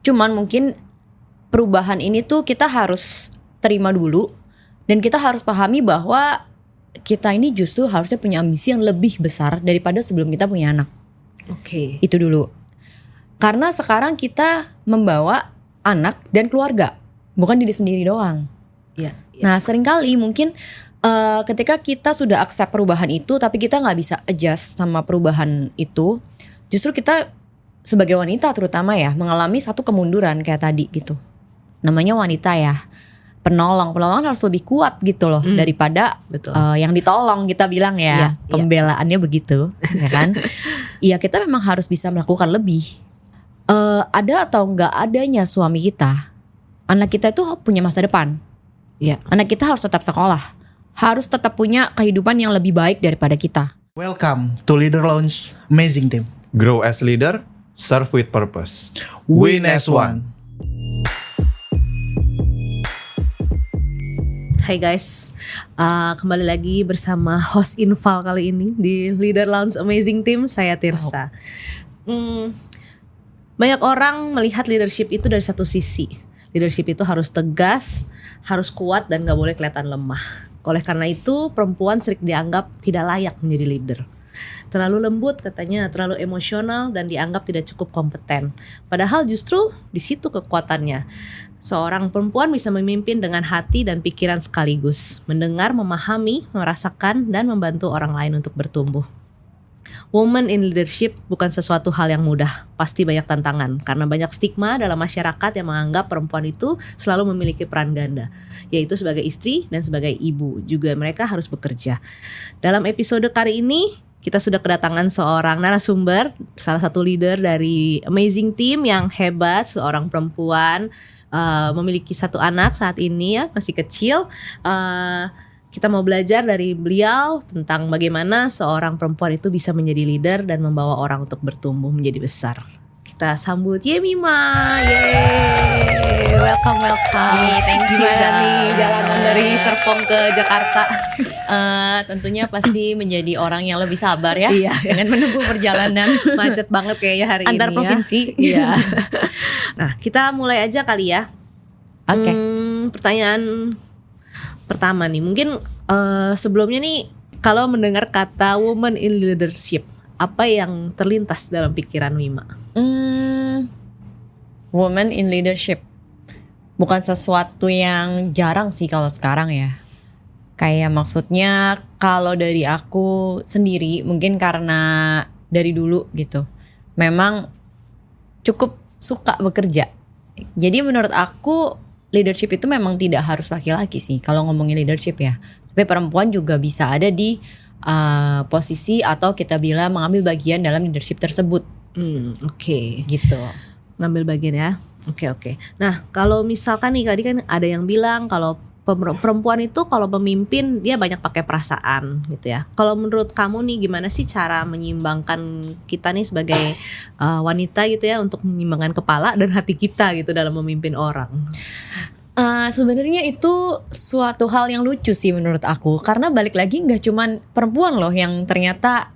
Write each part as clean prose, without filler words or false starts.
Cuman mungkin perubahan ini tuh kita harus terima dulu. Dan kita harus pahami bahwa kita ini justru harusnya punya ambisi yang lebih besar daripada sebelum kita punya anak. Oke. Itu dulu. Karena sekarang kita membawa anak dan keluarga, bukan diri sendiri doang. Iya. Nah seringkali mungkin ketika kita sudah accept perubahan itu, tapi kita nggak bisa adjust sama perubahan itu, justru kita sebagai wanita terutama ya mengalami satu kemunduran kayak tadi gitu. Namanya wanita ya, penolong harus lebih kuat gitu loh daripada Betul. yang ditolong, kita bilang ya, pembelaannya begitu, ya kan? Iya, kita memang harus bisa melakukan lebih. Ada atau nggak adanya suami kita, anak kita itu punya masa depan. Iya. Anak kita harus tetap sekolah, harus tetap punya kehidupan yang lebih baik daripada kita. Welcome to Leader Lounge Amazing Team. Grow as leader, serve with purpose. Win as one. Hai guys, kembali lagi bersama host Infal kali ini di Leader Lounge Amazing Team. Saya Tirsa. Banyak orang melihat leadership itu dari satu sisi. Leadership itu harus tegas, harus kuat dan gak boleh kelihatan lemah. Oleh karena itu perempuan sering dianggap tidak layak menjadi leader. Terlalu lembut katanya, terlalu emosional dan dianggap tidak cukup kompeten. Padahal justru di situ kekuatannya. Seorang perempuan bisa memimpin dengan hati dan pikiran sekaligus, mendengar, memahami, merasakan dan membantu orang lain untuk bertumbuh. Woman in leadership bukan sesuatu hal yang mudah, pasti banyak tantangan karena banyak stigma dalam masyarakat yang menganggap perempuan itu selalu memiliki peran ganda, yaitu sebagai istri dan sebagai ibu. Juga mereka harus bekerja. Dalam episode kali ini kita sudah kedatangan seorang narasumber, salah satu leader dari Amazing Team yang hebat, seorang perempuan, memiliki satu anak saat ini ya, masih kecil. Kita mau belajar dari beliau tentang bagaimana seorang perempuan itu bisa menjadi leader dan membawa orang untuk bertumbuh menjadi besar. Kita sambut Yemima. Yeay, welcome. Thank you. Gimana nih jalanan dari Serpong ke Jakarta? Tentunya pasti menjadi orang yang lebih sabar ya, Iya. dengan menempuh perjalanan Macet banget kayaknya hari antar ini provinsi. ya. Iya. Nah, kita mulai aja kali ya. Oke. Pertanyaan pertama nih, mungkin sebelumnya nih, kalau mendengar kata woman in leadership, apa yang terlintas dalam pikiran Wima? Woman in leadership bukan sesuatu yang jarang sih kalau sekarang ya. Kayak maksudnya kalau dari aku sendiri, mungkin karena dari dulu gitu, memang cukup suka bekerja. Jadi menurut aku leadership itu memang tidak harus laki-laki sih kalau ngomongin leadership ya. Tapi perempuan juga bisa ada di posisi atau kita bilang mengambil bagian dalam leadership tersebut. Oke. Gitu. Ngambil bagian ya. Oke. Nah, kalau misalkan nih tadi kan ada yang bilang kalau perempuan itu kalau pemimpin dia banyak pakai perasaan gitu ya. Kalau menurut kamu nih gimana sih cara menyeimbangkan kita nih sebagai wanita gitu ya untuk menyeimbangkan kepala dan hati kita gitu dalam memimpin orang? Sebenarnya itu suatu hal yang lucu sih menurut aku, karena balik lagi nggak cuman perempuan loh yang ternyata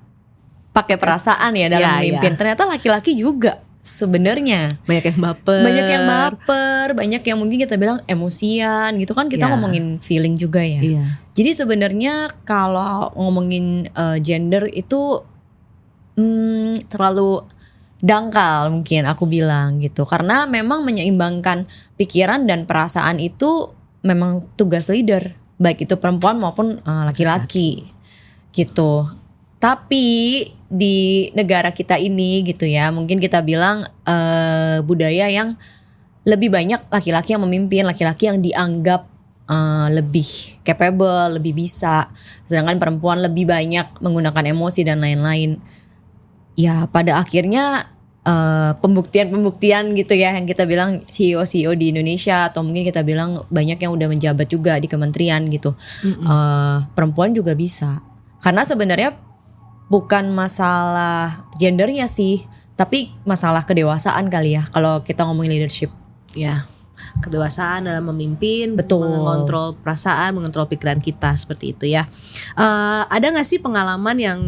pakai perasaan ya dalam memimpin. Ternyata laki-laki juga sebenarnya Banyak yang baper, banyak yang mungkin kita bilang emosian gitu kan, kita ngomongin feeling juga ya. Jadi sebenarnya kalau ngomongin gender itu terlalu dangkal mungkin aku bilang gitu, karena memang menyeimbangkan pikiran dan perasaan itu memang tugas leader, baik itu perempuan maupun laki-laki gitu. Tapi di negara kita ini gitu ya, mungkin kita bilang budaya yang lebih banyak laki-laki yang memimpin, laki-laki yang dianggap lebih capable, lebih bisa, sedangkan perempuan lebih banyak menggunakan emosi dan lain-lain. Ya pada akhirnya pembuktian gitu ya, yang kita bilang CEO di Indonesia atau mungkin kita bilang banyak yang udah menjabat juga di kementerian gitu. Perempuan juga bisa, karena sebenarnya bukan masalah gendernya sih, tapi masalah kedewasaan kali ya kalau kita ngomongin leadership. Ya, kedewasaan dalam memimpin, Betul. mengontrol perasaan, mengontrol pikiran kita seperti itu ya. Ada nggak sih pengalaman yang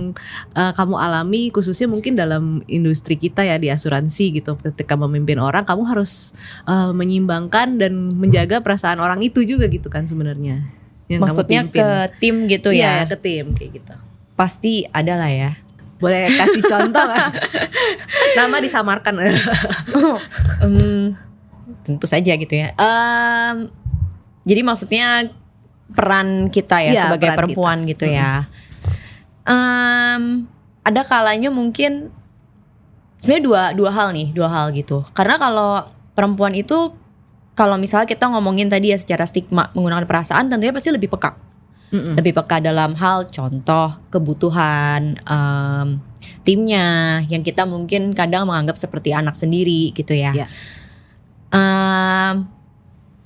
kamu alami khususnya mungkin dalam industri kita ya di asuransi gitu, ketika memimpin orang kamu harus menyeimbangkan dan menjaga perasaan orang itu juga gitu kan sebenarnya. Yang Maksudnya kamu pimpin. ke tim gitu Iya, ya. ke tim kayak gitu. Pasti ada lah ya. Boleh kasih contoh nggak? Nama disamarkan. Tentu saja gitu ya. Jadi maksudnya peran kita ya Iya, sebagai peran perempuan gitu ya. Ada kalanya mungkin sebenarnya dua hal gitu. Karena kalau perempuan itu, kalau misalnya kita ngomongin tadi ya secara stigma menggunakan perasaan, tentunya pasti lebih peka. Lebih peka dalam hal contoh kebutuhan timnya yang kita mungkin kadang menganggap seperti anak sendiri gitu ya. Iya.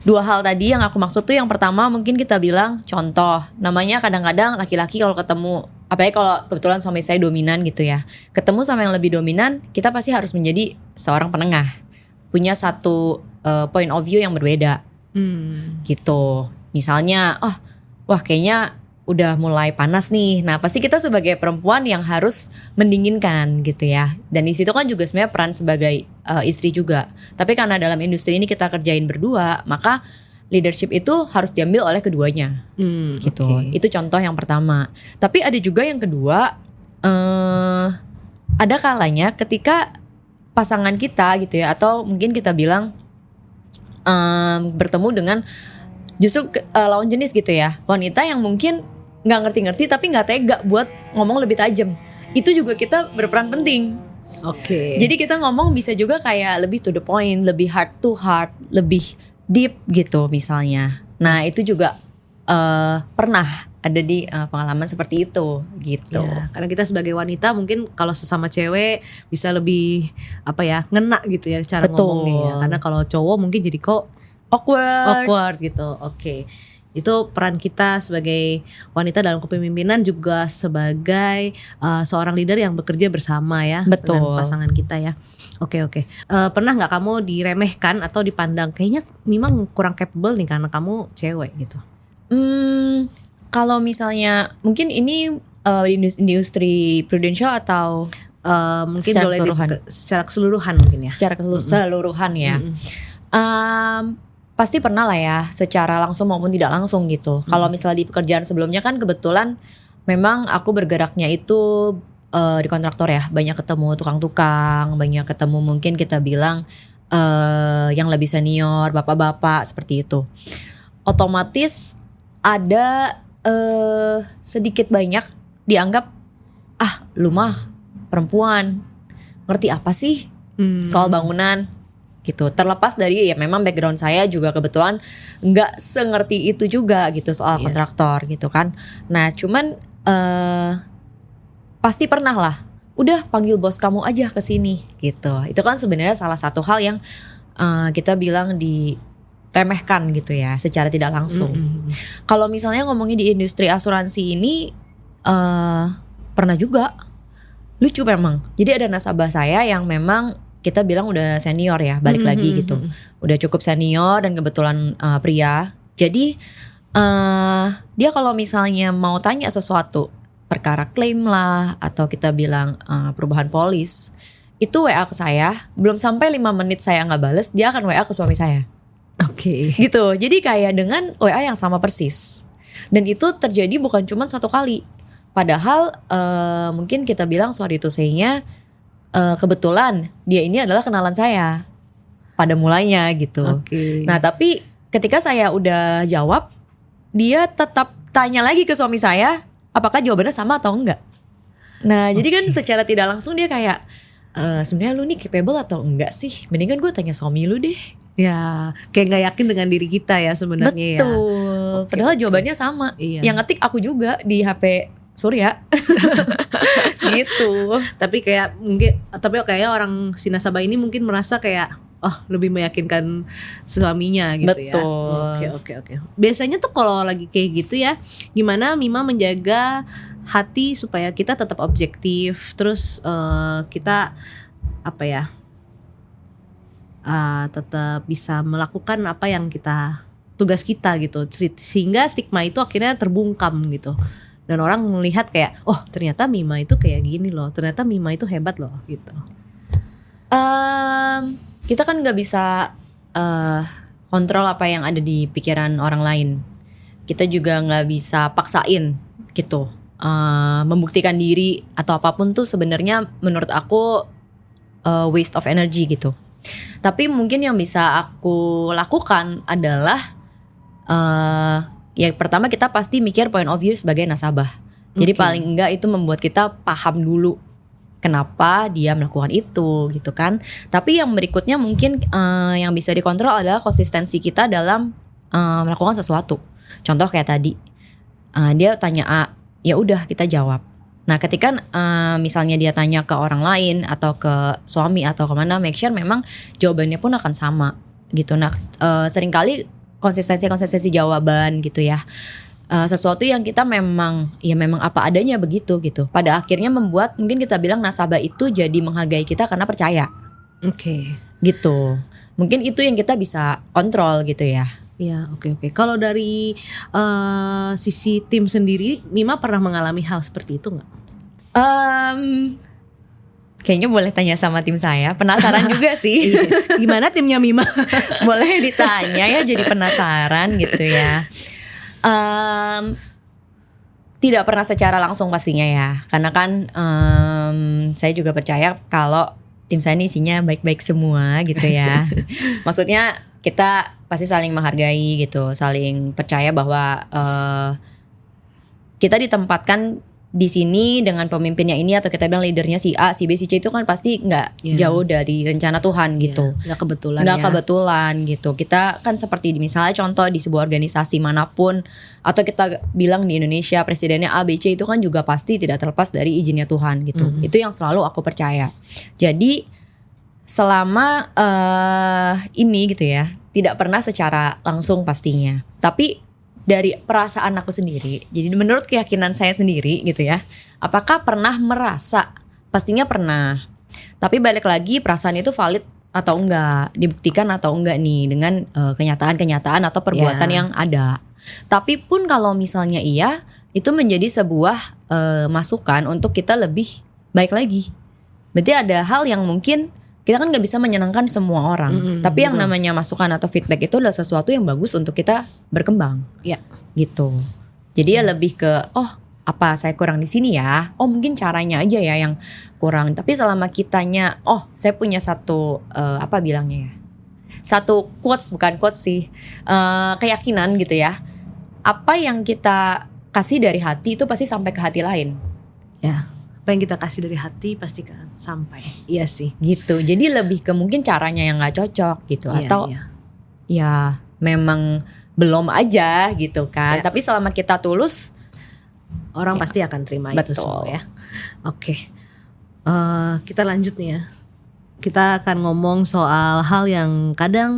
Dua hal tadi yang aku maksud tuh, yang pertama mungkin kita bilang contoh, namanya kadang-kadang laki-laki kalau ketemu, apalagi kalau kebetulan suami saya dominan gitu ya, ketemu sama yang lebih dominan, kita pasti harus menjadi seorang penengah, punya satu point of view yang berbeda gitu. Misalnya, wah kayaknya udah mulai panas nih. Nah, pasti kita sebagai perempuan yang harus mendinginkan gitu ya. Dan di situ kan juga sebenarnya peran sebagai istri juga. Tapi karena dalam industri ini kita kerjain berdua, maka leadership itu harus diambil oleh keduanya. Gitu. Oke. Itu contoh yang pertama. Tapi ada juga yang kedua, ada kalanya ketika pasangan kita gitu ya, atau mungkin kita bilang bertemu dengan justru lawan jenis gitu ya, wanita yang mungkin nggak ngerti-ngerti tapi nggak tega buat ngomong lebih tajam. Itu juga kita berperan penting. Oke. Jadi kita ngomong bisa juga kayak lebih to the point, lebih heart to heart, lebih deep gitu misalnya. Nah itu juga pernah ada di pengalaman seperti itu gitu. Ya, karena kita sebagai wanita mungkin kalau sesama cewek bisa lebih ngena gitu ya cara Betul. ngomongnya ya. Karena kalau cowok mungkin jadi kok awkward gitu. Oke. Itu peran kita sebagai wanita dalam kepemimpinan, juga sebagai seorang leader yang bekerja bersama ya. Betul. Dengan pasangan kita ya. Oke. Pernah nggak kamu diremehkan atau dipandang kayaknya memang kurang capable nih karena kamu cewek gitu? Kalau misalnya mungkin ini di industri prudential atau Mungkin secara boleh keseluruhan? secara keseluruhan mungkin ya. secara keseluruhan ya. Pasti pernah lah ya, secara langsung maupun tidak langsung gitu. Kalau misalnya di pekerjaan sebelumnya kan kebetulan memang aku bergeraknya itu di kontraktor ya, banyak ketemu tukang-tukang, banyak ketemu mungkin kita bilang yang lebih senior, bapak-bapak seperti itu. Otomatis ada sedikit banyak dianggap lu mah perempuan, ngerti apa sih soal bangunan gitu. Terlepas dari ya memang background saya juga kebetulan nggak sengerti itu juga gitu soal kontraktor gitu kan. Nah cuman pasti pernah lah, udah panggil bos kamu aja ke sini gitu. Itu kan sebenarnya salah satu hal yang kita bilang diremehkan gitu ya secara tidak langsung. Kalau misalnya ngomongin di industri asuransi ini pernah juga lucu memang. Jadi ada nasabah saya yang memang kita bilang udah senior ya, balik lagi gitu. Udah cukup senior dan kebetulan pria. Jadi dia kalau misalnya mau tanya sesuatu, perkara klaim lah atau kita bilang perubahan polis, itu WA ke saya, belum sampai 5 menit saya nggak bales, dia akan WA ke suami saya. Oke. Gitu. Jadi kayak dengan WA yang sama persis. Dan itu terjadi bukan cuma satu kali. Padahal mungkin kita bilang sorry to say-nya kebetulan dia ini adalah kenalan saya pada mulanya gitu. Oke. Nah tapi ketika saya udah jawab, dia tetap tanya lagi ke suami saya, apakah jawabannya sama atau enggak. Nah jadi kan secara tidak langsung dia kayak sebenarnya lu nih capable atau enggak sih? Mendingan gue tanya suami lu deh. Ya, kayak nggak yakin dengan diri kita ya sebenarnya ya. Betul. Padahal jawabannya sama. Iya. Yang ngetik aku juga di HP Surya. Gitu. Tapi kayak orang si nasabah ini mungkin merasa kayak lebih meyakinkan suaminya gitu ya. Betul. Oke. Biasanya tuh kalau lagi kayak gitu ya, gimana Mima menjaga hati supaya kita tetap objektif, terus kita tetap bisa melakukan apa yang tugas kita gitu, sehingga stigma itu akhirnya terbungkam gitu, dan orang melihat kayak oh ternyata Mima itu kayak gini loh, ternyata Mima itu hebat loh gitu. Kita kan nggak bisa kontrol apa yang ada di pikiran orang lain. Kita juga nggak bisa paksain gitu. Membuktikan diri atau apapun tuh sebenarnya menurut aku waste of energy gitu. Tapi mungkin yang bisa aku lakukan adalah ya pertama kita pasti mikir point of view sebagai nasabah. Jadi paling enggak itu membuat kita paham dulu kenapa dia melakukan itu gitu kan. Tapi yang berikutnya mungkin yang bisa dikontrol adalah konsistensi kita dalam melakukan sesuatu. Contoh kayak tadi dia tanya A, ya udah kita jawab. Nah ketika misalnya dia tanya ke orang lain atau ke suami atau kemana, make sure memang jawabannya pun akan sama gitu. Nah seringkali konsistensi jawaban gitu ya, sesuatu yang kita memang apa adanya begitu gitu. Pada akhirnya membuat mungkin kita bilang nasabah itu jadi menghargai kita karena percaya. Gitu. Mungkin itu yang kita bisa kontrol gitu ya. Ya, oke. Kalau dari sisi tim sendiri, Mima pernah mengalami hal seperti itu nggak? Kayaknya boleh tanya sama tim saya. Penasaran juga sih. Gimana timnya Mima? Boleh ditanya ya, jadi penasaran gitu ya. Tidak pernah secara langsung pastinya ya, karena kan saya juga percaya kalau tim saya ini isinya baik-baik semua gitu ya. Maksudnya kita pasti saling menghargai gitu, saling percaya bahwa kita ditempatkan di sini dengan pemimpinnya ini atau kita bilang leadernya si A, si B, si C itu kan pasti nggak jauh dari rencana Tuhan gitu. Nggak kebetulan. Nggak kebetulan gitu. Kita kan seperti misalnya contoh di sebuah organisasi manapun atau kita bilang di Indonesia presidennya A, B, C itu kan juga pasti tidak terlepas dari izinnya Tuhan gitu. Itu yang selalu aku percaya. Jadi selama ini gitu ya, tidak pernah secara langsung pastinya. Tapi dari perasaan aku sendiri, jadi menurut keyakinan saya sendiri gitu ya, apakah pernah merasa? Pastinya pernah. Tapi balik lagi perasaan itu valid atau enggak, dibuktikan atau enggak nih dengan kenyataan-kenyataan atau perbuatan yang ada. Tapi pun kalau misalnya iya, itu menjadi sebuah masukan untuk kita lebih baik lagi. Berarti ada hal yang mungkin kita kan gak bisa menyenangkan semua orang, tapi yang namanya masukan atau feedback itu adalah sesuatu yang bagus untuk kita berkembang. Ya, gitu. Jadi ya lebih ke apa saya kurang di sini ya? Oh mungkin caranya aja ya yang kurang. Tapi selama kitanya, saya punya satu apa bilangnya ya? Satu bukan quotes sih, keyakinan gitu ya. Apa yang kita kasih dari hati itu pasti sampai ke hati lain. Ya. Apa yang kita kasih dari hati pasti kan sampai. Iya sih. Gitu. Jadi lebih ke mungkin caranya yang nggak cocok gitu, atau ya memang belum aja gitu kan. Tapi selama kita tulus, orang pasti akan terima itu semua ya. Oke. Kita lanjut nih ya. Kita akan ngomong soal hal yang kadang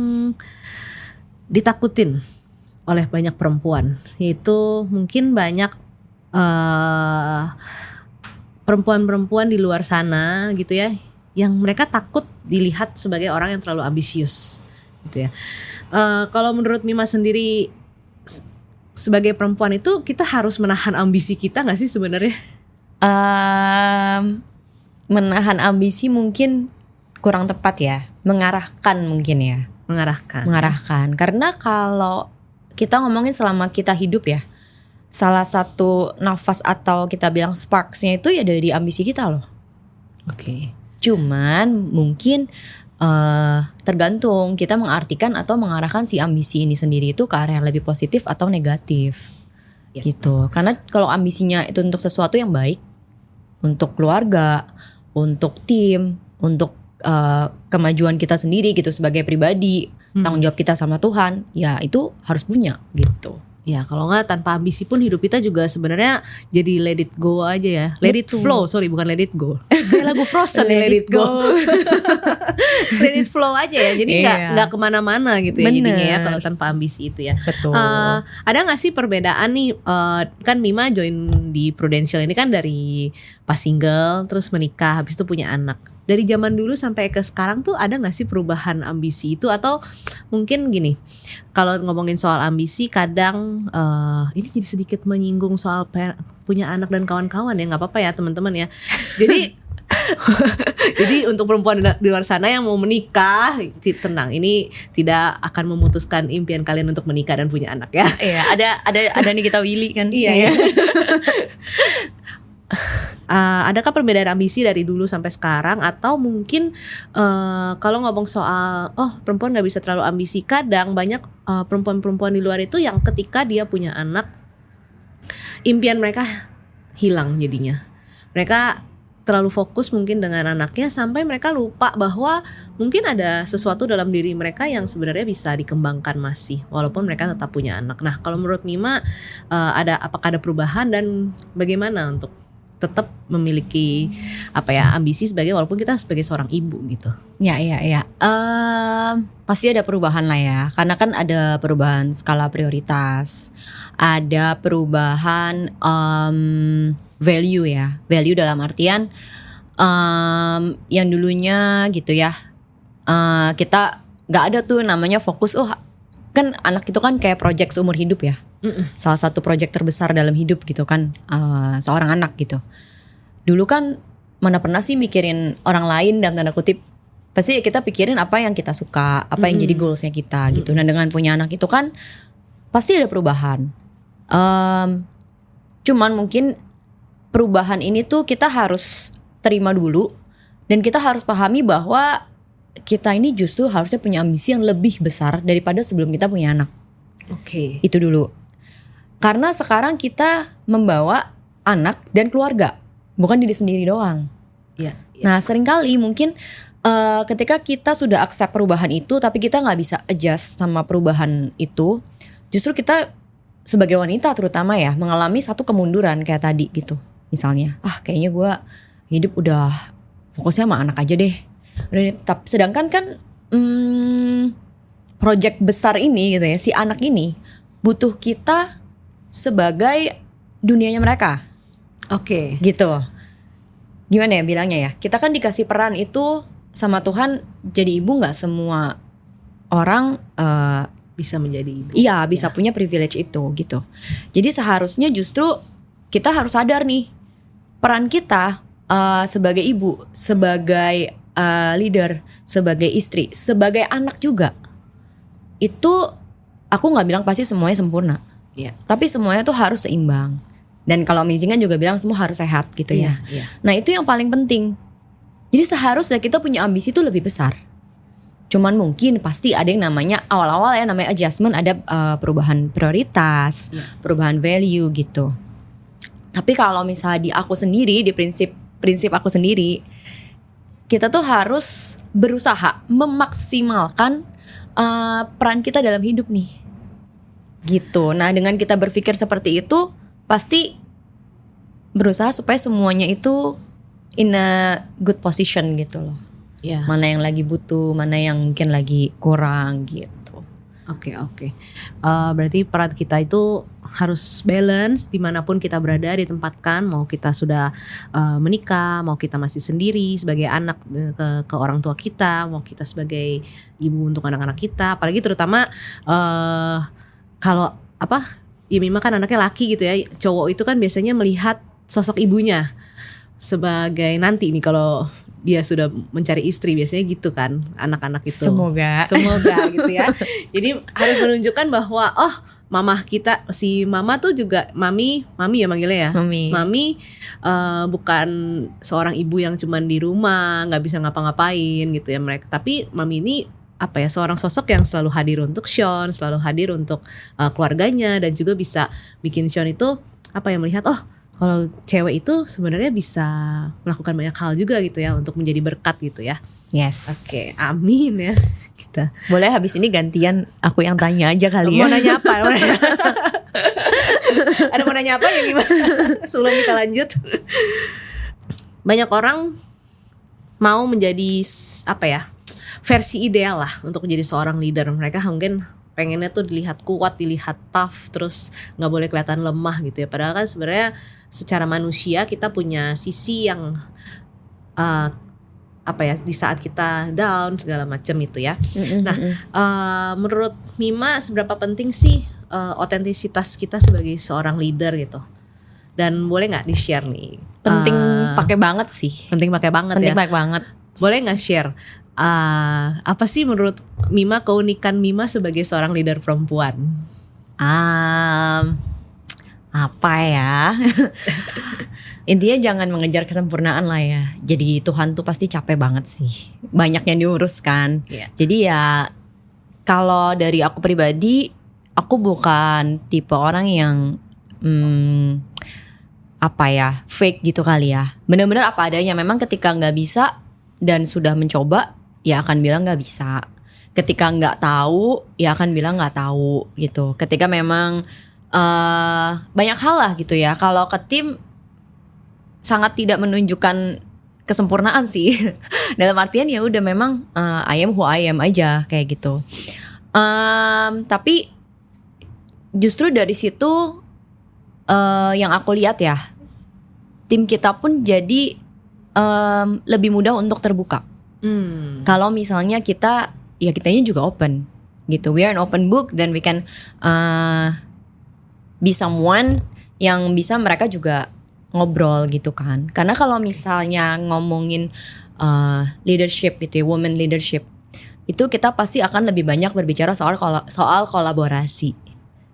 ditakutin oleh banyak perempuan, yaitu mungkin banyak perempuan-perempuan di luar sana gitu ya, yang mereka takut dilihat sebagai orang yang terlalu ambisius gitu ya. Kalau menurut Mima sendiri sebagai perempuan itu kita harus menahan ambisi kita nggak sih sebenarnya? Menahan ambisi mungkin kurang tepat ya, mengarahkan mungkin ya. Mengarahkan. Karena kalau kita ngomongin selama kita hidup ya, salah satu nafas atau kita bilang sparksnya itu ya dari ambisi kita loh. Oke. Cuman mungkin tergantung kita mengartikan atau mengarahkan si ambisi ini sendiri itu ke arah yang lebih positif atau negatif. Gitu. Karena kalau ambisinya itu untuk sesuatu yang baik, untuk keluarga, untuk tim, untuk kemajuan kita sendiri gitu sebagai pribadi, tanggung jawab kita sama Tuhan, ya itu harus punya gitu. Ya kalau nggak tanpa ambisi pun hidup kita juga sebenarnya jadi let it go aja ya. Let it flow, bukan let it go. Kayak lagu Frozen let it go. Let it flow aja ya. Jadi nggak kemana-mana gitu ya. Bener. Jadinya ya kalau tanpa ambisi itu ya. Betul. Ada nggak sih perbedaan nih? Kan Mima join di Prudential ini kan dari pas single terus menikah habis itu punya anak. dari zaman dulu sampai ke sekarang tuh ada gak sih perubahan ambisi itu? Atau mungkin gini, kalau ngomongin soal ambisi kadang ini jadi sedikit menyinggung soal punya anak dan kawan-kawan ya, gak apa-apa ya teman-teman ya. Jadi jadi untuk perempuan di luar sana yang mau menikah, tenang, ini tidak akan memutuskan impian kalian untuk menikah dan punya anak ya. Iya, ada nih kita Willy kan. Iya ya. Adakah perbedaan ambisi dari dulu sampai sekarang, atau mungkin kalau ngomong soal perempuan nggak bisa terlalu ambisi, kadang banyak perempuan-perempuan di luar itu yang ketika dia punya anak, impian mereka hilang jadinya. Mereka terlalu fokus mungkin dengan anaknya sampai mereka lupa bahwa mungkin ada sesuatu dalam diri mereka yang sebenarnya bisa dikembangkan masih walaupun mereka tetap punya anak. Nah, kalau menurut Mima apakah ada perubahan dan bagaimana untuk tetap memiliki ambisi walaupun kita sebagai seorang ibu gitu? Ya. Pasti ada perubahan lah ya, karena kan ada perubahan skala prioritas, ada perubahan value ya, value dalam artian yang dulunya gitu ya, kita nggak ada tuh namanya fokus, kan anak itu kan kayak project seumur hidup ya. Salah satu project terbesar dalam hidup gitu kan, seorang anak gitu. Dulu kan mana pernah sih mikirin orang lain dalam tanda kutip. Pasti kita pikirin apa yang kita suka, apa yang jadi goalsnya kita gitu. Nah, dengan punya anak itu kan pasti ada perubahan. Cuman mungkin perubahan ini tuh kita harus terima dulu, dan kita harus pahami bahwa kita ini justru harusnya punya ambisi yang lebih besar daripada sebelum kita punya anak. Oke. Itu dulu. Karena sekarang kita membawa anak dan keluarga, bukan diri sendiri doang. Iya. Nah, seringkali mungkin ketika kita sudah accept perubahan itu, tapi kita nggak bisa adjust sama perubahan itu, justru kita sebagai wanita terutama ya mengalami satu kemunduran kayak tadi gitu. Misalnya, kayaknya gue hidup udah fokusnya sama anak aja deh. Sedangkan kan project besar ini gitu ya, si anak ini butuh kita sebagai dunianya mereka. Oke. Gitu. Gimana ya bilangnya ya? Kita kan dikasih peran itu sama Tuhan jadi ibu, nggak semua orang Bisa menjadi ibu. iya bisa punya privilege itu gitu. Jadi seharusnya justru kita harus sadar nih peran kita sebagai ibu, sebagai leader, sebagai istri, sebagai anak juga. Itu aku nggak bilang pasti semuanya sempurna. Iya. Tapi semuanya tuh harus seimbang. Dan kalau Amazing kan juga bilang semua harus sehat gitu ya. Iya. Nah, itu yang paling penting. Jadi seharusnya kita punya ambisi itu lebih besar. Cuman mungkin pasti ada yang namanya awal-awal ya, namanya adjustment, ada perubahan prioritas, perubahan value gitu. Tapi kalau misalnya di aku sendiri, di prinsip aku sendiri, kita tuh harus berusaha memaksimalkan peran kita dalam hidup nih. Gitu. Nah, dengan kita berpikir seperti itu, pasti berusaha supaya semuanya itu in a good position gitu loh. Iya. Mana yang lagi butuh, mana yang mungkin lagi kurang gitu. Oke. Berarti peran kita itu harus balance dimanapun kita berada, ditempatkan. Mau kita sudah menikah, mau kita masih sendiri sebagai anak ke orang tua kita, mau kita sebagai ibu untuk anak-anak kita. Apalagi terutama kalau ya Mima kan anaknya laki gitu ya. Cowok itu kan biasanya melihat sosok ibunya sebagai nanti nih kalau dia sudah mencari istri, biasanya gitu kan anak-anak itu. Semoga gitu ya. Jadi harus menunjukkan bahwa mamah kita, si mama tuh juga mami ya manggilnya ya. Mami bukan seorang ibu yang cuman di rumah nggak bisa ngapa-ngapain gitu ya mereka. Tapi mami ini seorang sosok yang selalu hadir untuk Sean, selalu hadir untuk keluarganya, dan juga bisa bikin Sean itu melihat kalau cewek itu sebenarnya bisa melakukan banyak hal juga gitu ya untuk menjadi berkat gitu ya. yes. Oke, amin ya kita. Boleh habis ini gantian aku yang tanya aja kali Mau ya. nanya apa? Ada mau nanya apa ya gimana? Sebelum kita lanjut. Banyak orang mau menjadi versi ideal lah untuk menjadi seorang leader. Mereka mungkin pengennya tuh dilihat kuat, dilihat tough, terus nggak boleh kelihatan lemah gitu ya. Padahal kan sebenarnya secara manusia kita punya sisi yang apa ya, di saat kita down segala macam itu ya. Nah, menurut Mima seberapa penting sih otentisitas kita sebagai seorang leader gitu? Dan boleh nggak di-share nih? Penting pakai banget sih. Penting pakai banget Penting ya. pakai banget. Boleh nggak share apa sih menurut Mima keunikan Mima sebagai seorang leader perempuan? Apa ya? Intinya jangan mengejar kesempurnaan lah ya. Jadi Tuhan tuh pasti capek banget sih. Banyak yang diuruskan. Iya. Jadi ya kalau dari aku pribadi, aku bukan tipe orang yang apa ya, fake gitu kali ya. Bener-bener apa adanya. Memang ketika nggak bisa dan sudah mencoba, ya akan bilang nggak bisa. Ketika nggak tahu, ya akan bilang nggak tahu gitu. Ketika memang banyak hal lah gitu ya. Kalau ke tim sangat tidak menunjukkan kesempurnaan sih. Dalam artian ya udah memang I am who I am aja kayak gitu. Tapi justru dari situ yang aku lihat ya, tim kita pun jadi lebih mudah untuk terbuka. Kalau misalnya kitanya juga open gitu. We are an open book, then we can be someone yang bisa mereka juga ngobrol gitu kan. Karena kalau misalnya ngomongin leadership gitu ya, women leadership, itu kita pasti akan lebih banyak berbicara soal kolaborasi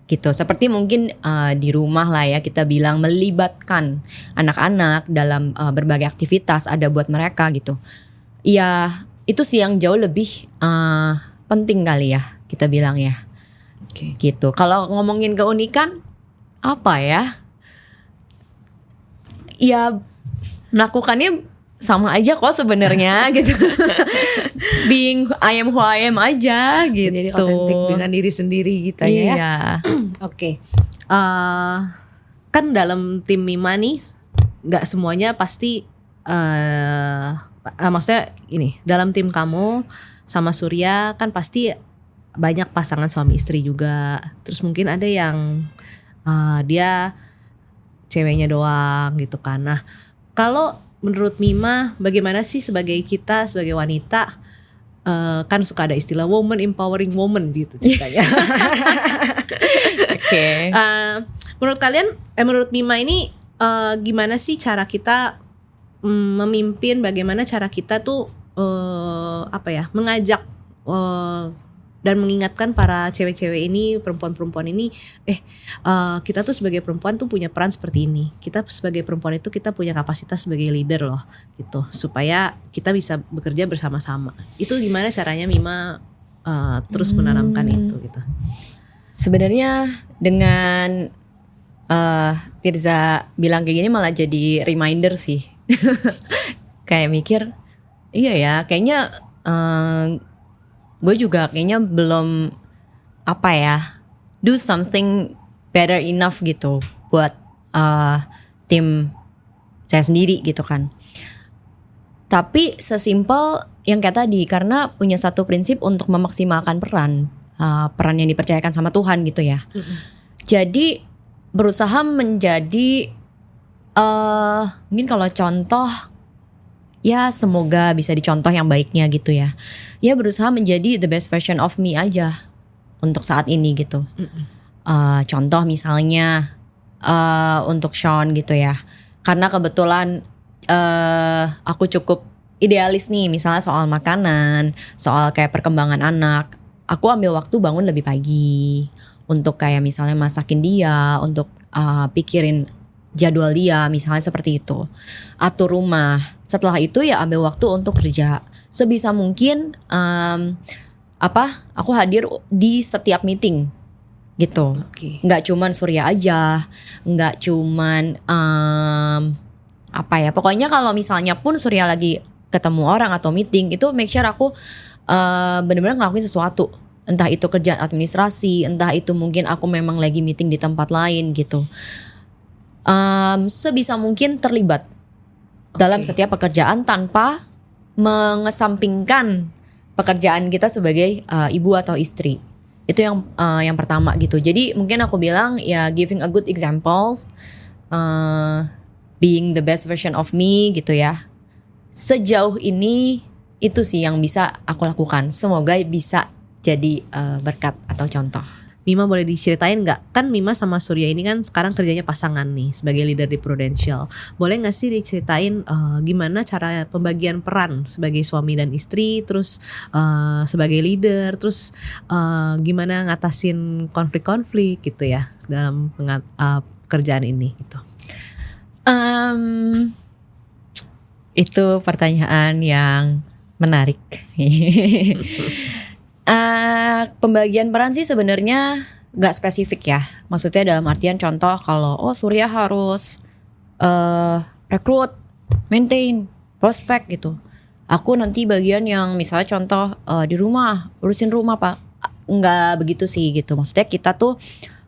gitu. Seperti mungkin di rumah lah ya, kita bilang melibatkan anak-anak dalam berbagai aktivitas ada buat mereka gitu. Ya itu sih yang jauh lebih penting kali ya kita bilang ya. Gitu. Kalau ngomongin keunikan apa ya? Ya melakukannya sama aja kok sebenarnya gitu. Being I am who I am aja gitu. Jadi otentik dengan diri sendiri gitu ya. Iya. Oke. Kan dalam tim Mima nih nggak semuanya pasti maksudnya ini, dalam tim kamu sama Surya kan pasti banyak pasangan suami istri juga. Terus mungkin ada yang dia ceweknya doang gitu kan. Nah, kalau menurut Mima bagaimana sih sebagai kita sebagai wanita, kan suka ada istilah woman empowering woman gitu ceritanya. Oke. Menurut kalian, menurut Mima ini gimana sih cara kita memimpin, bagaimana cara kita tuh mengajak dan mengingatkan para cewek-cewek ini, perempuan-perempuan ini, kita tuh sebagai perempuan tuh punya peran seperti ini. Kita sebagai perempuan itu kita punya kapasitas sebagai leader loh, gitu. Supaya kita bisa bekerja bersama-sama. Itu gimana caranya Mima terus menanamkan itu gitu? Sebenarnya dengan Tirza bilang kayak gini malah jadi reminder sih. Kayak mikir, iya ya, kayaknya gue juga kayaknya belum do something better enough gitu buat tim saya sendiri gitu kan. Tapi sesimpel yang kayak tadi, karena punya satu prinsip untuk memaksimalkan peran yang dipercayakan sama Tuhan gitu ya. Jadi berusaha menjadi mungkin kalau contoh ya semoga bisa dicontoh yang baiknya gitu ya. Ya berusaha menjadi the best version of me aja untuk saat ini gitu. Contoh misalnya untuk Sean gitu ya. Karena kebetulan aku cukup idealis nih, misalnya soal makanan, soal kayak perkembangan anak. Aku ambil waktu bangun lebih pagi untuk kayak misalnya masakin dia, untuk pikirin jadwal dia misalnya seperti itu. Atur rumah. Setelah itu ya ambil waktu untuk kerja. Sebisa mungkin aku hadir di setiap meeting gitu. Nggak cuman Surya aja, nggak cuman pokoknya kalau misalnya pun Surya lagi ketemu orang atau meeting, itu make sure aku benar-benar ngelakuin sesuatu. Entah itu kerjaan administrasi, entah itu mungkin aku memang lagi meeting di tempat lain gitu. Sebisa mungkin terlibat dalam setiap pekerjaan tanpa mengesampingkan pekerjaan kita sebagai ibu atau istri. Itu yang pertama gitu. Jadi mungkin aku bilang ya giving a good examples, being the best version of me gitu ya. sejauh ini itu sih yang bisa aku lakukan. Semoga bisa jadi berkat atau contoh. Mima boleh diceritain nggak? Kan Mima sama Surya ini kan sekarang kerjanya pasangan nih sebagai leader di Prudential. Boleh nggak sih diceritain gimana cara pembagian peran sebagai suami dan istri, terus sebagai leader, terus gimana ngatasin konflik-konflik gitu ya dalam pekerjaan ini gitu. Itu pertanyaan yang menarik. Pembagian peran sih sebenarnya gak spesifik ya. Maksudnya dalam artian contoh kalau Surya harus rekrut, maintain, prospek gitu. Aku nanti bagian yang misalnya contoh di rumah, urusin rumah Pak. Nggak begitu sih gitu. Maksudnya kita tuh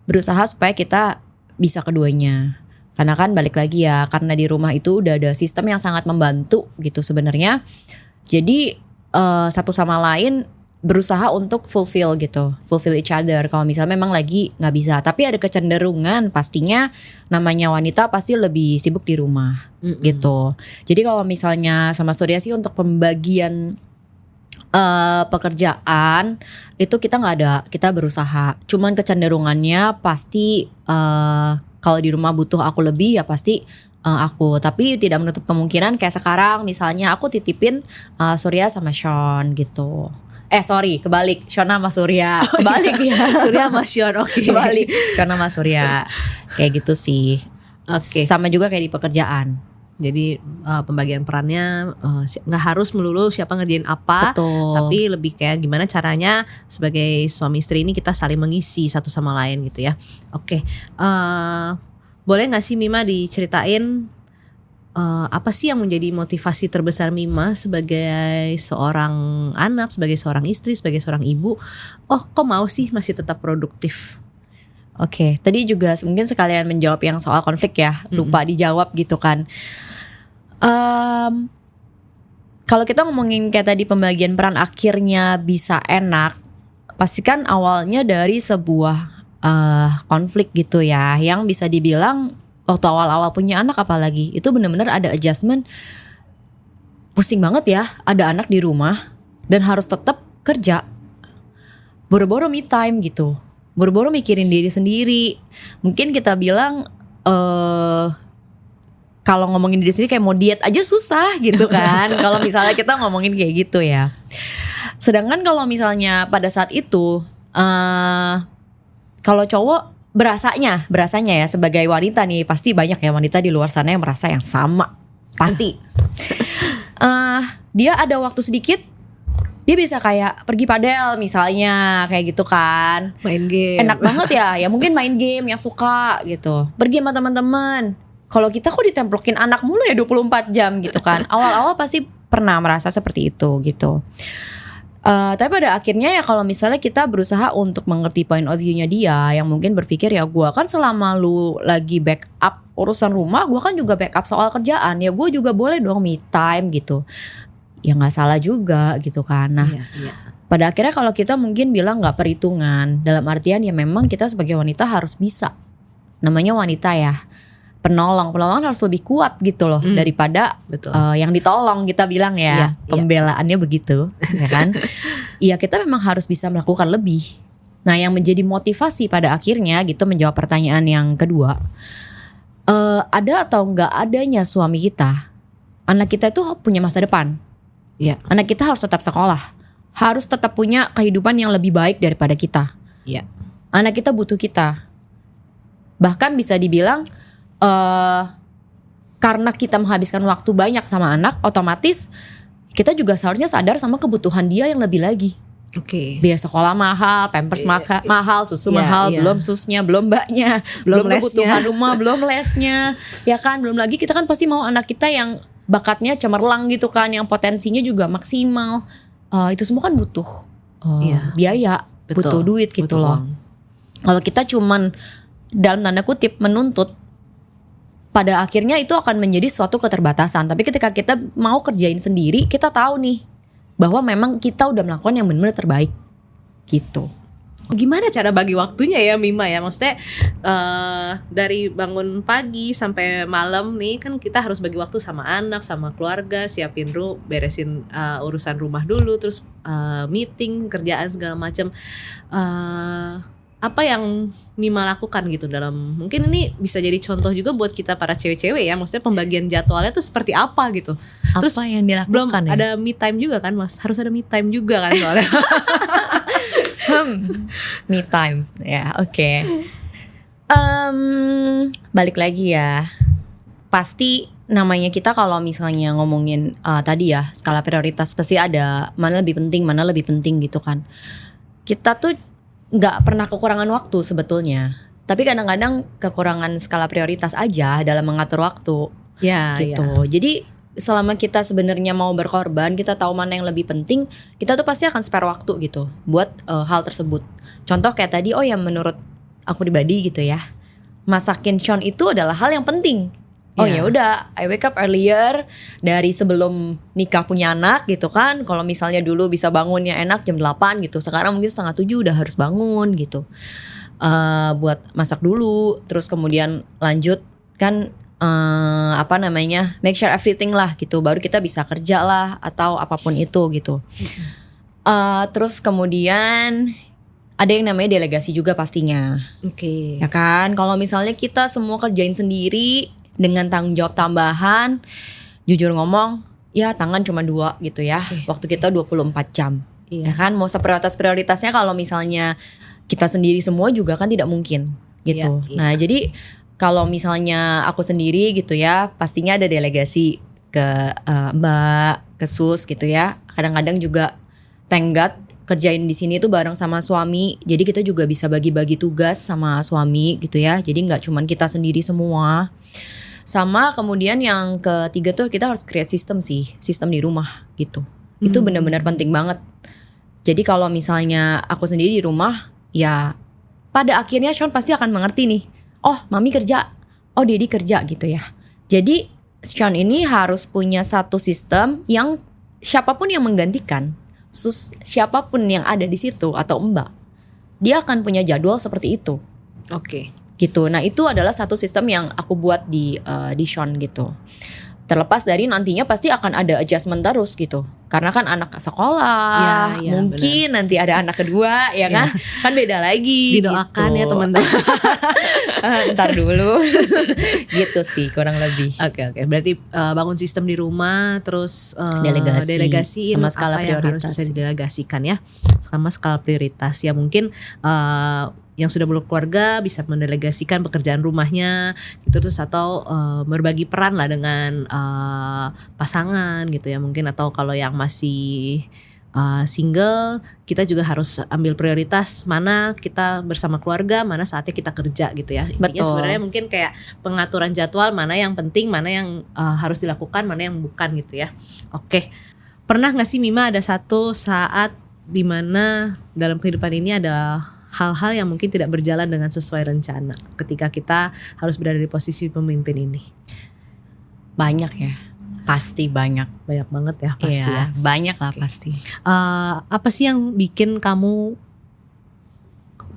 berusaha supaya kita bisa keduanya. Karena kan balik lagi ya, karena di rumah itu udah ada sistem yang sangat membantu gitu sebenarnya. Jadi satu sama lain berusaha untuk fulfill each other. Kalau misalnya memang lagi nggak bisa, tapi ada kecenderungan pastinya namanya wanita pasti lebih sibuk di rumah gitu. Jadi kalau misalnya sama Surya sih untuk pembagian pekerjaan itu kita nggak ada, kita berusaha. Cuman kecenderungannya pasti kalau di rumah butuh aku lebih ya pasti aku. Tapi tidak menutup kemungkinan kayak sekarang misalnya aku titipin Surya sama Sean gitu. Kebalik, Sean sama Surya. Kebalik ya. Surya sama Sean, oke. Kebalik, Sean sama Surya. Kayak gitu sih. Oke. Sama juga kayak di pekerjaan. Jadi pembagian perannya nggak harus melulu siapa ngerjain apa, Betul. tapi lebih kayak gimana caranya sebagai suami istri ini kita saling mengisi satu sama lain gitu ya. Oke, boleh nggak sih Mima diceritain apa sih yang menjadi motivasi terbesar Mima sebagai seorang anak, sebagai seorang istri, sebagai seorang ibu? Kok mau sih masih tetap produktif? Oke, tadi juga mungkin sekalian menjawab yang soal konflik ya, lupa dijawab gitu kan. Kalau kita ngomongin kayak tadi pembagian peran akhirnya bisa enak, pasti kan awalnya dari sebuah konflik gitu ya, yang bisa dibilang waktu awal-awal punya anak apalagi itu benar-benar ada adjustment. Pusing banget ya, ada anak di rumah dan harus tetap kerja. Boro-boro me time gitu. Boro-boro mikirin diri sendiri. Mungkin kita bilang kalau ngomongin diri sendiri kayak mau diet aja susah gitu kan. Kalau misalnya kita ngomongin kayak gitu ya. Sedangkan kalau misalnya pada saat itu kalau cowok berasanya ya sebagai wanita nih, pasti banyak ya wanita di luar sana yang merasa yang sama. Pasti. Dia ada waktu sedikit, dia bisa kayak pergi padel misalnya, kayak gitu kan. Main game. Enak banget ya mungkin main game yang suka gitu. Pergi sama teman-teman. Kalau kita kok ditemplokin anak mulu ya 24 jam gitu kan. Awal-awal pasti pernah merasa seperti itu gitu. Tapi pada akhirnya ya kalau misalnya kita berusaha untuk mengerti point of view-nya dia, yang mungkin berpikir ya gue kan selama lu lagi backup urusan rumah, gue kan juga backup soal kerjaan, ya gue juga boleh dong me time gitu. Ya gak salah juga gitu kan. Nah pada akhirnya kalau kita mungkin bilang gak perhitungan, dalam artian ya memang kita sebagai wanita harus bisa. Namanya wanita ya, penolong harus lebih kuat gitu loh daripada yang ditolong, kita bilang ya, pembelaannya begitu ya kan. Iya, kita memang harus bisa melakukan lebih. Nah yang menjadi motivasi pada akhirnya gitu menjawab pertanyaan yang kedua, ada atau enggak adanya suami kita, anak kita itu punya masa depan. Anak kita harus tetap sekolah, harus tetap punya kehidupan yang lebih baik daripada kita. Anak kita butuh kita. Bahkan bisa dibilang karena kita menghabiskan waktu banyak sama anak, otomatis kita juga seharusnya sadar sama kebutuhan dia yang lebih lagi. Biaya sekolah mahal, pampers mahal, susu mahal, belum susnya, belum mbaknya, belum kebutuhan rumah, belum lesnya, ya kan. Belum lagi kita kan pasti mau anak kita yang bakatnya cemerlang gitu kan, yang potensinya juga maksimal. Itu semua kan butuh biaya, butuh duit gitu loh. Kalau kita cuman dalam tanda kutip menuntut, pada akhirnya itu akan menjadi suatu keterbatasan. Tapi ketika kita mau kerjain sendiri, kita tahu nih bahwa memang kita udah melakukan yang benar-benar terbaik gitu. Gimana cara bagi waktunya ya Mima ya? Maksudnya dari bangun pagi sampai malam nih kan kita harus bagi waktu sama anak, sama keluarga, siapin beresin urusan rumah dulu, terus meeting, kerjaan segala macam. Apa yang Mima lakukan gitu dalam, mungkin ini bisa jadi contoh juga buat kita para cewek-cewek ya, maksudnya pembagian jadwalnya tuh seperti apa gitu. Terus Apa yang dilakukan belum ya? ada me time juga kan Mas, harus ada me time juga kan soalnya. Me time ya, oke. Balik lagi ya, pasti namanya kita kalau misalnya ngomongin tadi ya skala prioritas, pasti ada mana lebih penting gitu kan. Kita tuh nggak pernah kekurangan waktu sebetulnya, tapi kadang-kadang kekurangan skala prioritas aja dalam mengatur waktu Ya, gitu. Jadi selama kita sebenarnya mau berkorban, kita tahu mana yang lebih penting, kita tuh pasti akan spare waktu gitu buat hal tersebut. Contoh kayak tadi, oh ya menurut aku pribadi gitu ya, masakin Sean itu adalah hal yang penting. Oh Ya. ya udah, I wake up earlier dari sebelum nikah punya anak gitu kan. Kalau misalnya dulu bisa bangunnya enak jam 8 gitu, sekarang mungkin setengah 7 udah harus bangun gitu. Buat masak dulu, terus kemudian lanjut kan make sure everything lah gitu, baru kita bisa kerja lah atau apapun itu gitu. Terus kemudian ada yang namanya delegasi juga pastinya. Oke. Ya kan, kalau misalnya kita semua kerjain sendiri dengan tanggung jawab tambahan, jujur ngomong, ya tangan cuma 2 gitu ya. Waktu kita 24 jam. Iya. Ya kan, mau seprioritas-prioritasnya kalau misalnya kita sendiri semua juga kan tidak mungkin gitu. Iya, iya. Nah, jadi kalau misalnya aku sendiri gitu ya, pastinya ada delegasi ke Mbak, ke Sus gitu ya. Kadang-kadang juga thank God kerjain di sini tuh bareng sama suami, jadi kita juga bisa bagi-bagi tugas sama suami gitu ya. Jadi nggak cuman kita sendiri semua. Sama kemudian yang ketiga tuh kita harus create sistem di rumah gitu. Itu benar-benar penting banget. Jadi kalau misalnya aku sendiri di rumah, ya pada akhirnya Sean pasti akan mengerti nih. Oh, mami kerja, oh Dedi kerja gitu ya. Jadi Sean ini harus punya satu sistem yang siapapun yang menggantikan, siapapun yang ada di situ atau Mbak, dia akan punya jadwal seperti itu. Oke. Gitu. Nah, itu adalah satu sistem yang aku buat di Sean gitu. Terlepas dari nantinya pasti akan ada adjustment terus gitu. Karena kan anak sekolah, Ya, mungkin nanti ada anak kedua ya kan. Kan beda lagi. Didoakan gitu. ya teman-teman. Ntar dulu. Gitu sih kurang lebih. Oke. Berarti bangun sistem di rumah, terus Delegasi sama skala apa yang harus prioritas. bisa didelegasikan ya, sama skala prioritas ya. Mungkin yang sudah berkeluarga bisa mendelegasikan pekerjaan rumahnya gitu, terus atau berbagi peran lah dengan pasangan gitu ya mungkin, atau kalau yang masih single, kita juga harus ambil prioritas mana kita bersama keluarga, mana saatnya kita kerja gitu ya. Intinya Betul. sebenarnya mungkin kayak pengaturan jadwal, mana yang penting, mana yang harus dilakukan, mana yang bukan gitu ya. Oke. Pernah gak sih Mima ada satu saat dimana dalam kehidupan ini ada hal-hal yang mungkin tidak berjalan dengan sesuai rencana ketika kita harus berada di posisi pemimpin ini? Banyak ya. Pasti banyak. Banyak banget ya pasti ya. Banyak lah pasti. Apa sih yang bikin kamu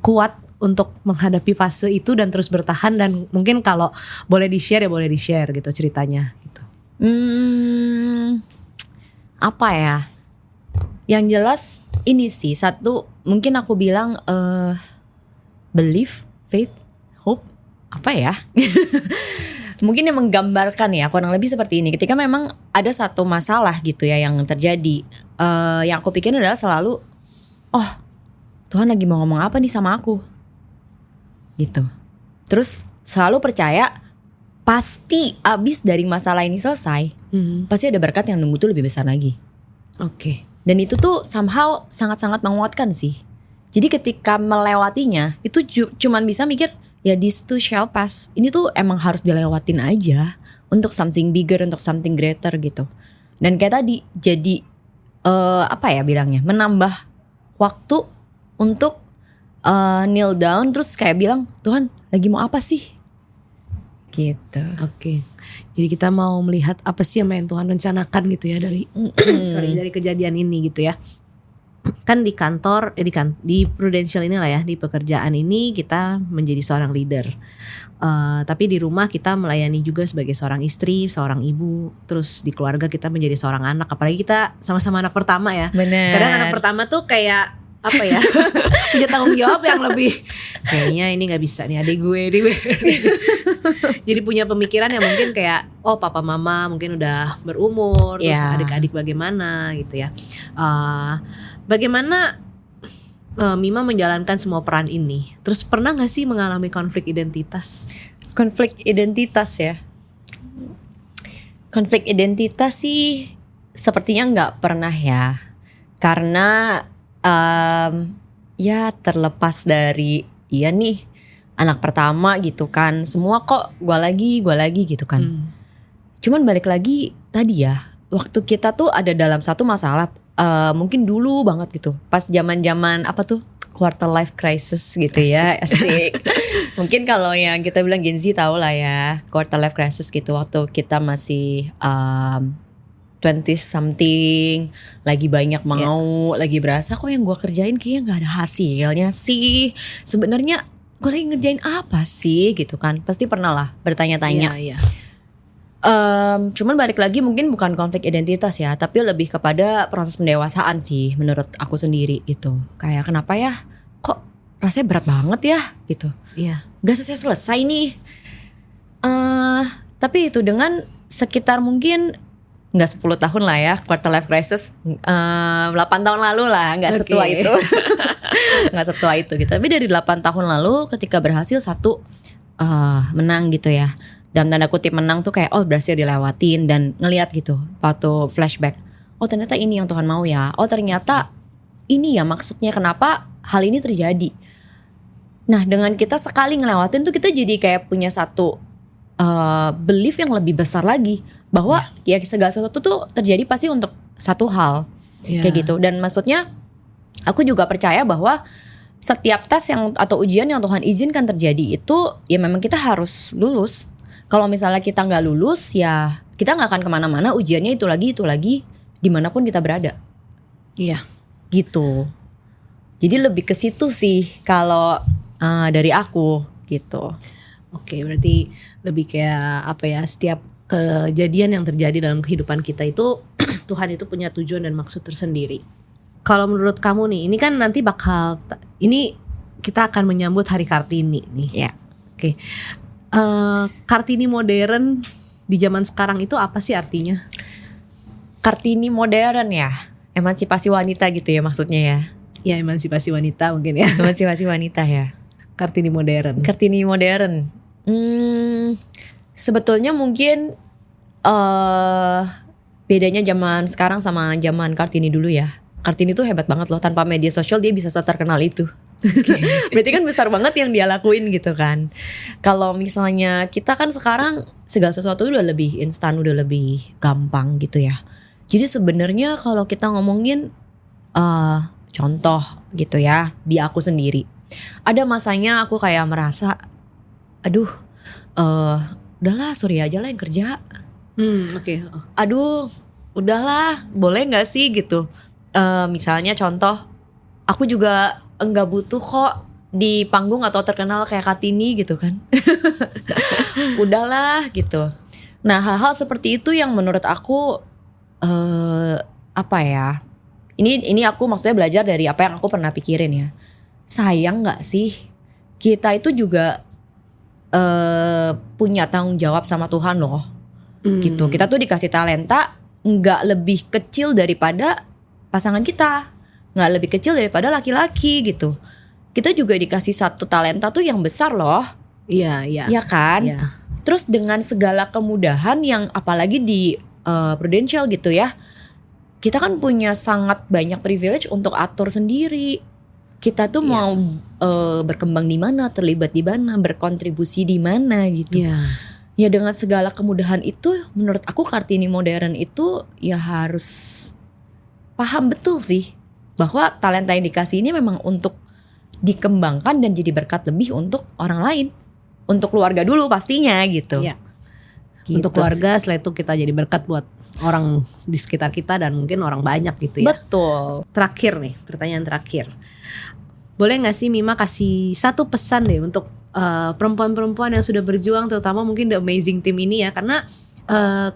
kuat untuk menghadapi fase itu dan terus bertahan, dan mungkin kalau boleh di-share ya boleh di-share gitu ceritanya gitu. Apa ya? Yang jelas ini sih, satu mungkin aku bilang belief, faith, hope, apa ya? Mungkin yang menggambarkan ya kurang lebih seperti ini. Ketika memang ada satu masalah gitu ya yang terjadi, yang aku pikirin adalah selalu, oh Tuhan lagi mau ngomong apa nih sama aku gitu. Terus selalu percaya pasti abis dari masalah ini selesai, pasti ada berkat yang nunggu tuh lebih besar lagi. Oke. Dan itu tuh somehow sangat-sangat menguatkan sih. Jadi ketika melewatinya itu cuman bisa mikir, ya this too shall pass. Ini tuh emang harus dilewatin aja untuk something bigger, untuk something greater gitu. Dan kayak tadi jadi apa ya bilangnya, menambah waktu untuk kneel down terus kayak bilang, Tuhan lagi mau apa sih? Gitu. Oke. Jadi kita mau melihat apa sih yang Tuhan rencanakan gitu ya dari dari kejadian ini gitu ya. kan di kantor di Prudential ini lah ya, di pekerjaan ini kita menjadi seorang leader. Tapi di rumah kita melayani juga sebagai seorang istri, seorang ibu. Terus di keluarga kita menjadi seorang anak. Apalagi kita sama-sama anak pertama ya. Bener. Kadang anak pertama tuh kayak apa ya, punya tanggung jawab yang lebih, kayaknya ini nggak bisa nih adik gue. Jadi punya pemikiran yang mungkin kayak, oh papa mama mungkin udah berumur, terus Yeah. adik-adik bagaimana gitu ya. Bagaimana Mima menjalankan semua peran ini? Terus pernah gak sih mengalami konflik identitas? Konflik identitas ya. Konflik identitas sih sepertinya nggak pernah ya. Karena ya terlepas dari iya nih anak pertama gitu kan. Semua kok gue lagi gitu kan. Cuman balik lagi tadi ya, waktu kita tuh ada dalam satu masalah, mungkin dulu banget gitu, pas zaman apa tuh quarter life crisis gitu ya, asik. Mungkin kalau yang kita bilang Gen Z tahu lah ya, quarter life crisis gitu, waktu kita masih 20 something, lagi banyak mau, lagi berasa kok yang gue kerjain kayaknya nggak ada hasilnya sih. Sebenarnya gue lagi ngerjain apa sih gitu kan? Pasti pernah lah bertanya-tanya. Iya. Cuman balik lagi mungkin bukan konflik identitas ya, tapi lebih kepada proses pendewasaan sih menurut aku sendiri gitu. Kayak kenapa ya kok rasanya berat banget ya gitu. Iya. Gak selesai nih. Tapi itu dengan sekitar mungkin nggak 10 tahun lah ya, quarter life crisis, 8 tahun lalu lah, nggak setua Oke. itu. Nggak setua itu gitu. Tapi dari 8 tahun lalu ketika berhasil satu menang gitu ya, dalam tanda kutip menang tuh kayak oh berhasil dilewatin, dan ngelihat gitu waktu flashback, oh ternyata ini yang Tuhan mau ya, oh ternyata ini ya maksudnya kenapa hal ini terjadi. Nah dengan kita sekali ngelewatin tuh kita jadi kayak punya satu belief yang lebih besar lagi bahwa ya segala sesuatu tuh terjadi pasti untuk satu hal kayak gitu. Dan maksudnya aku juga percaya bahwa setiap tes yang atau ujian yang Tuhan izinkan terjadi itu ya memang kita harus lulus. Kalau misalnya kita nggak lulus ya kita nggak akan kemana-mana, ujiannya itu lagi dimanapun kita berada. Iya. Gitu. Jadi lebih ke situ sih kalau dari aku gitu. Oke, berarti lebih kayak apa ya, setiap kejadian yang terjadi dalam kehidupan kita itu Tuhan itu punya tujuan dan maksud tersendiri. Kalau menurut kamu nih, ini kan nanti ini kita akan menyambut Hari Kartini nih. Ya. Oke. Kartini modern di zaman sekarang itu apa sih artinya? Kartini modern ya, emansipasi wanita gitu ya maksudnya ya. Ya emansipasi wanita mungkin ya. Emansipasi wanita ya. Kartini modern. Kartini modern. Sebetulnya mungkin bedanya zaman sekarang sama zaman Kartini dulu ya. Kartini tuh hebat banget loh, tanpa media sosial dia bisa terkenal itu. Berarti kan besar banget yang dia lakuin gitu kan. Kalau misalnya kita kan sekarang segala sesuatu udah lebih instan, udah lebih gampang gitu ya. Jadi sebenarnya kalau kita ngomongin contoh gitu ya, di aku sendiri. Ada masanya aku kayak merasa, aduh, udahlah Surya aja lah yang kerja. Oke. Aduh, udahlah, boleh nggak sih gitu. Misalnya contoh, aku juga enggak butuh kok di panggung atau terkenal kayak Kartini gitu kan. Udahlah gitu. Nah hal-hal seperti itu yang menurut aku apa ya? Ini aku maksudnya belajar dari apa yang aku pernah pikirin ya. Sayang nggak sih kita itu juga punya tanggung jawab sama Tuhan loh. Gitu. Kita tuh dikasih talenta nggak lebih kecil daripada pasangan kita, nggak lebih kecil daripada laki-laki gitu. Kita juga dikasih satu talenta tuh yang besar loh. Iya. Ya kan? Iya. Terus dengan segala kemudahan yang apalagi di Prudential gitu ya, kita kan punya sangat banyak privilege untuk atur sendiri. Kita tuh mau berkembang di mana, terlibat di mana, berkontribusi di mana gitu. Iya. Ya dengan segala kemudahan itu, menurut aku Kartini modern itu ya harus paham betul sih bahwa talenta yang dikasih ini memang untuk dikembangkan dan jadi berkat lebih untuk orang lain, untuk keluarga dulu pastinya gitu. Iya. Gitu. Untuk keluarga, setelah itu kita jadi berkat buat orang di sekitar kita dan mungkin orang banyak gitu ya. Betul. Terakhir nih, pertanyaan terakhir. Boleh gak sih Mima kasih satu pesan deh untuk perempuan-perempuan yang sudah berjuang, terutama mungkin The Amazing Team ini ya, karena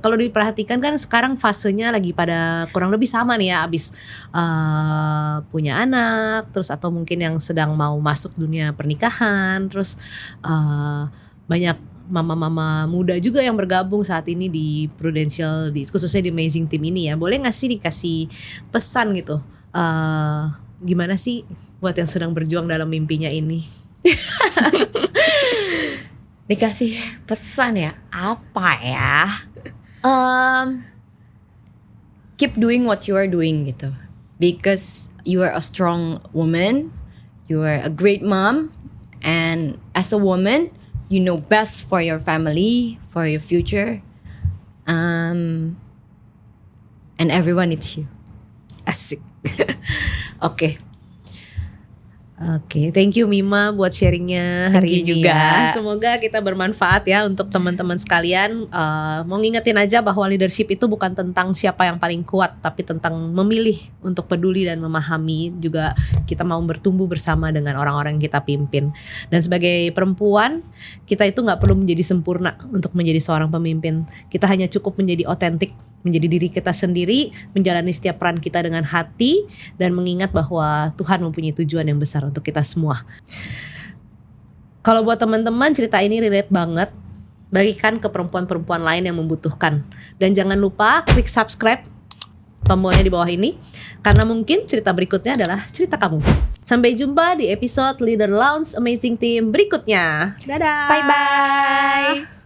kalau diperhatikan kan sekarang fasenya lagi pada kurang lebih sama nih ya, abis punya anak, terus atau mungkin yang sedang mau masuk dunia pernikahan, terus banyak mama-mama muda juga yang bergabung saat ini di Prudential, khususnya di Amazing Team ini ya. Boleh gak sih dikasih pesan gitu, gimana sih buat yang sedang berjuang dalam mimpinya ini? Dikasih pesan ya, apa ya? Keep doing what you are doing gitu, because you are a strong woman, you are a great mom, and as a woman you know best for your family, for your future, and everyone needs you. Asik. Oke. Oke, thank you Mima buat sharingnya hari Thank you ini juga. ya. Semoga kita bermanfaat ya untuk teman-teman sekalian. Mau ngingetin aja bahwa leadership itu bukan tentang siapa yang paling kuat, tapi tentang memilih untuk peduli dan memahami. Juga kita mau bertumbuh bersama dengan orang-orang yang kita pimpin. Dan sebagai perempuan, kita itu gak perlu menjadi sempurna untuk menjadi seorang pemimpin. Kita hanya cukup menjadi otentik, menjadi diri kita sendiri, menjalani setiap peran kita dengan hati, dan mengingat bahwa Tuhan mempunyai tujuan yang besar untuk kita semua. Kalau buat teman-teman cerita ini relate banget, bagikan ke perempuan-perempuan lain yang membutuhkan. Dan jangan lupa klik subscribe, tombolnya di bawah ini, karena mungkin cerita berikutnya adalah cerita kamu. Sampai jumpa di episode Leader Lounge Amazing Team berikutnya. Dadah. Bye bye.